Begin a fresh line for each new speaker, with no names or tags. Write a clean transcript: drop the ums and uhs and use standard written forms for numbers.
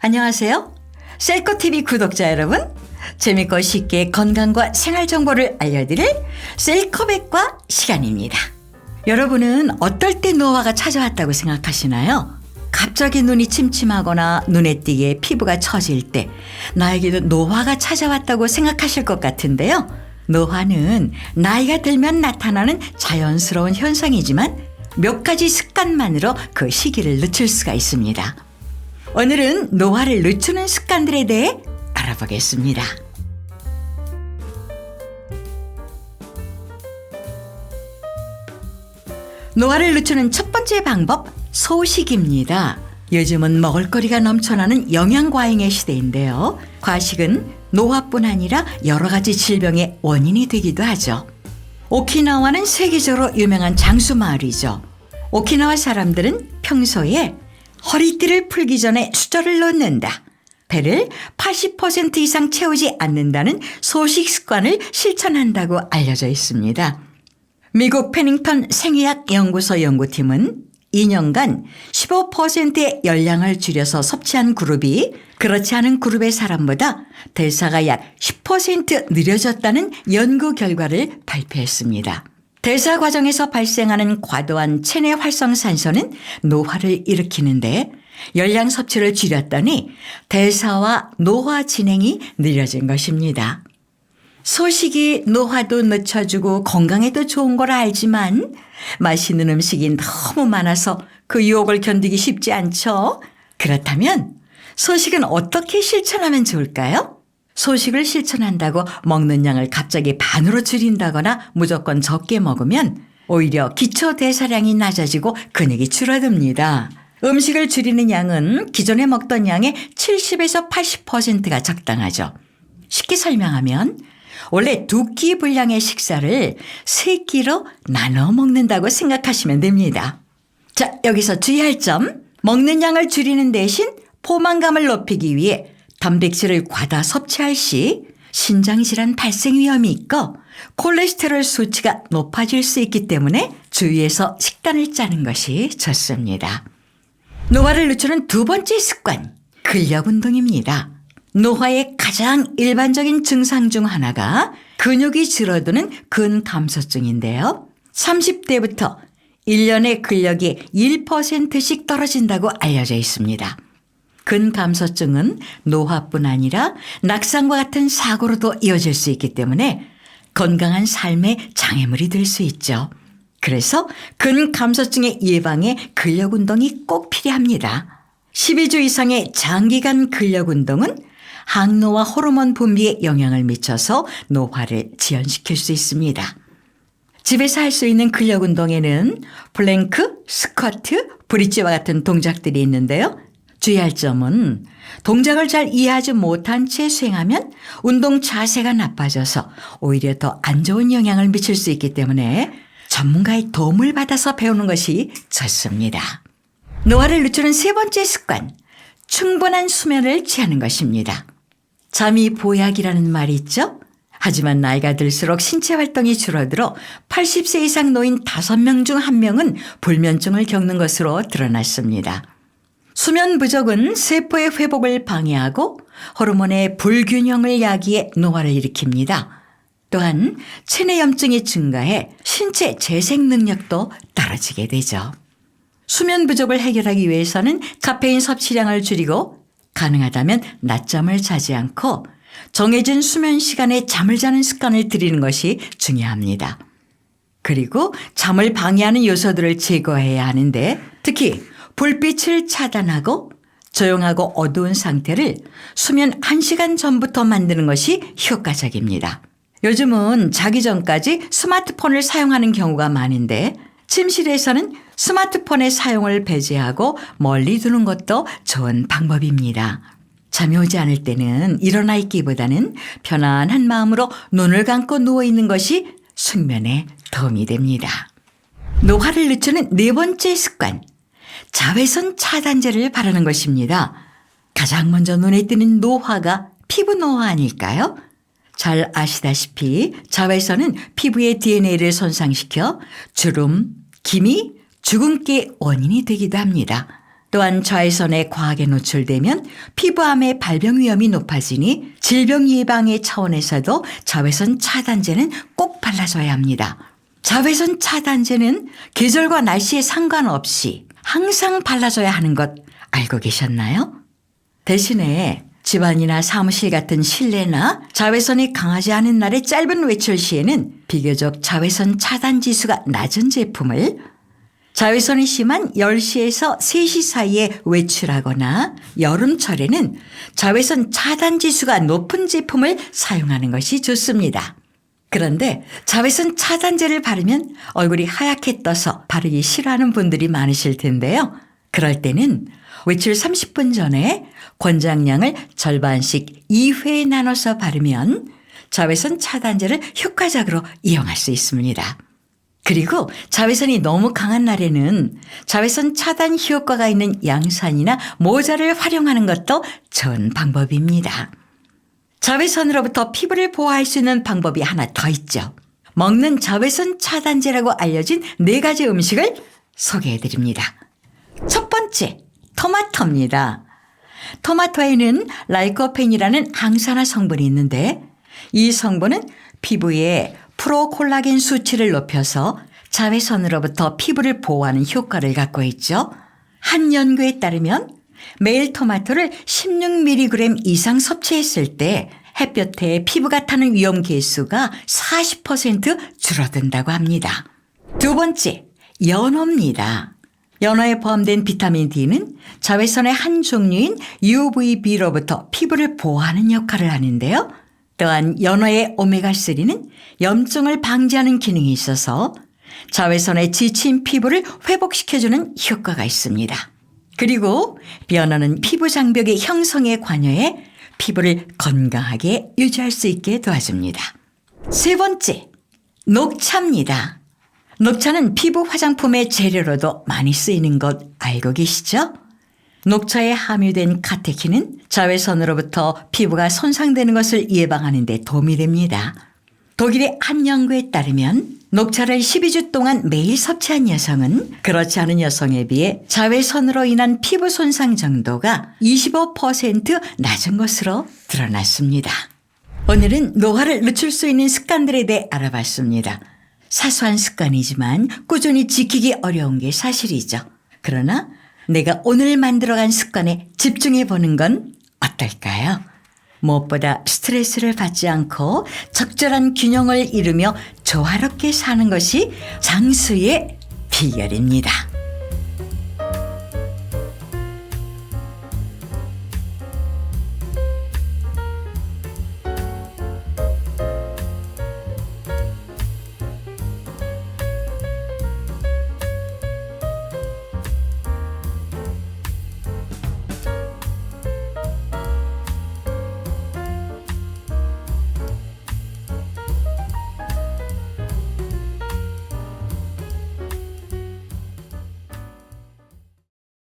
안녕하세요. 셀코TV 구독자 여러분. 재밌고 쉽게 건강과 생활 정보를 알려드릴 셀코백과 시간입니다. 여러분은 어떨 때 노화가 찾아왔다고 생각하시나요? 갑자기 눈이 침침하거나 눈에 띄게 피부가 처질 때 나에게도 노화가 찾아왔다고 생각하실 것 같은데요. 노화는 나이가 들면 나타나는 자연스러운 현상이지만 몇 가지 습관만으로 그 시기를 늦출 수가 있습니다. 오늘은 노화를 늦추는 습관들에 대해 알아보겠습니다. 노화를 늦추는 첫 번째 방법, 소식입니다. 요즘은 먹을거리가 넘쳐나는 영양과잉의 시대인데요. 과식은 노화뿐 아니라 여러 가지 질병의 원인이 되기도 하죠. 오키나와는 세계적으로 유명한 장수 마을이죠. 오키나와 사람들은 평소에 허리띠를 풀기 전에 수저를 놓는다. 배를 80% 이상 채우지 않는다는 소식 습관을 실천한다고 알려져 있습니다. 미국 페닝턴 생의학 연구소 연구팀은 2년간 15%의 열량을 줄여서 섭취한 그룹이 그렇지 않은 그룹의 사람보다 대사가 약 10% 느려졌다는 연구 결과를 발표했습니다. 대사 과정에서 발생하는 과도한 체내 활성산소는 노화를 일으키는데 열량 섭취를 줄였더니 대사와 노화 진행이 느려진 것입니다. 소식이 노화도 늦춰주고 건강에도 좋은 걸 알지만 맛있는 음식이 너무 많아서 그 유혹을 견디기 쉽지 않죠? 그렇다면 소식은 어떻게 실천하면 좋을까요? 소식을 실천한다고 먹는 양을 갑자기 반으로 줄인다거나 무조건 적게 먹으면 오히려 기초 대사량이 낮아지고 근육이 줄어듭니다. 음식을 줄이는 양은 기존에 먹던 양의 70에서 80%가 적당하죠. 쉽게 설명하면 원래 2끼 분량의 식사를 3끼로 나눠 먹는다고 생각하시면 됩니다. 자, 여기서 주의할 점, 먹는 양을 줄이는 대신 포만감을 높이기 위해 단백질을 과다 섭취할 시 신장질환 발생 위험이 있고 콜레스테롤 수치가 높아질 수 있기 때문에 주의해서 식단을 짜는 것이 좋습니다. 노화를 늦추는 두 번째 습관, 근력 운동입니다. 노화의 가장 일반적인 증상 중 하나가 근육이 줄어드는 근감소증인데요. 30대부터 1년의 근력이 1%씩 떨어진다고 알려져 있습니다. 근감소증은 노화뿐 아니라 낙상과 같은 사고로도 이어질 수 있기 때문에 건강한 삶의 장애물이 될 수 있죠. 그래서 근감소증의 예방에 근력 운동이 꼭 필요합니다. 12주 이상의 장기간 근력 운동은 항노화 호르몬 분비에 영향을 미쳐서 노화를 지연시킬 수 있습니다. 집에서 할 수 있는 근력 운동에는 플랭크, 스쿼트, 브릿지와 같은 동작들이 있는데요. 주의할 점은 동작을 잘 이해하지 못한 채 수행하면 운동 자세가 나빠져서 오히려 더 안 좋은 영향을 미칠 수 있기 때문에 전문가의 도움을 받아서 배우는 것이 좋습니다. 노화를 늦추는 세 번째 습관, 충분한 수면을 취하는 것입니다. 잠이 보약이라는 말이 있죠? 하지만 나이가 들수록 신체 활동이 줄어들어 80세 이상 노인 5명 중 1명은 불면증을 겪는 것으로 드러났습니다. 수면 부족은 세포의 회복을 방해하고 호르몬의 불균형을 야기해 노화를 일으킵니다. 또한 체내 염증이 증가해 신체 재생 능력도 떨어지게 되죠. 수면 부족을 해결하기 위해서는 카페인 섭취량을 줄이고 가능하다면 낮잠을 자지 않고 정해진 수면 시간에 잠을 자는 습관을 들이는 것이 중요합니다. 그리고 잠을 방해하는 요소들을 제거해야 하는데 특히 불빛을 차단하고 조용하고 어두운 상태를 수면 1시간 전부터 만드는 것이 효과적입니다. 요즘은 자기 전까지 스마트폰을 사용하는 경우가 많은데 침실에서는 스마트폰의 사용을 배제하고 멀리 두는 것도 좋은 방법입니다. 잠이 오지 않을 때는 일어나 있기보다는 편안한 마음으로 눈을 감고 누워있는 것이 숙면에 도움이 됩니다. 노화를 늦추는 네 번째 습관, 자외선 차단제를 바르는 것입니다. 가장 먼저 눈에 띄는 노화가 피부 노화 아닐까요? 잘 아시다시피 자외선은 피부의 DNA를 손상시켜 주름, 기미, 주근깨 원인이 되기도 합니다. 또한 자외선에 과하게 노출되면 피부암의 발병 위험이 높아지니 질병 예방의 차원에서도 자외선 차단제는 꼭 발라줘야 합니다. 자외선 차단제는 계절과 날씨에 상관없이 항상 발라줘야 하는 것 알고 계셨나요? 대신에 집안이나 사무실 같은 실내나 자외선이 강하지 않은 날의 짧은 외출 시에는 비교적 자외선 차단 지수가 낮은 제품을, 자외선이 심한 10시에서 3시 사이에 외출하거나 여름철에는 자외선 차단 지수가 높은 제품을 사용하는 것이 좋습니다. 그런데 자외선 차단제를 바르면 얼굴이 하얗게 떠서 바르기 싫어하는 분들이 많으실 텐데요. 그럴 때는 외출 30분 전에 권장량을 절반씩 2회 나눠서 바르면 자외선 차단제를 효과적으로 이용할 수 있습니다. 그리고 자외선이 너무 강한 날에는 자외선 차단 효과가 있는 양산이나 모자를 활용하는 것도 좋은 방법입니다. 자외선으로부터 피부를 보호할 수 있는 방법이 하나 더 있죠. 먹는 자외선 차단제라고 알려진 4가지 음식을 소개해 드립니다. 첫 번째, 토마토입니다. 토마토에는 라이코펜이라는 항산화 성분이 있는데 이 성분은 피부에 프로콜라겐 수치를 높여서 자외선으로부터 피부를 보호하는 효과를 갖고 있죠. 한 연구에 따르면 매일 토마토를 16mg 이상 섭취했을 때 햇볕에 피부가 타는 위험 개수가 40% 줄어든다고 합니다. 두 번째, 연어입니다. 연어에 포함된 비타민 D는 자외선의 한 종류인 UVB로부터 피부를 보호하는 역할을 하는데요. 또한 연어의 오메가3는 염증을 방지하는 기능이 있어서 자외선에 지친 피부를 회복시켜주는 효과가 있습니다. 그리고 연어는 피부 장벽의 형성에 관여해 피부를 건강하게 유지할 수 있게 도와줍니다. 세 번째, 녹차입니다. 녹차는 피부 화장품의 재료로도 많이 쓰이는 것 알고 계시죠? 녹차에 함유된 카테킨은 자외선으로부터 피부가 손상되는 것을 예방하는 데 도움이 됩니다. 독일의 한 연구에 따르면 녹차를 12주 동안 매일 섭취한 여성은 그렇지 않은 여성에 비해 자외선으로 인한 피부 손상 정도가 25% 낮은 것으로 드러났습니다. 오늘은 노화를 늦출 수 있는 습관들에 대해 알아봤습니다. 사소한 습관이지만 꾸준히 지키기 어려운 게 사실이죠. 그러나 내가 오늘 만들어간 습관에 집중해 보는 건 어떨까요? 무엇보다 스트레스를 받지 않고 적절한 균형을 이루며 조화롭게 사는 것이 장수의 비결입니다.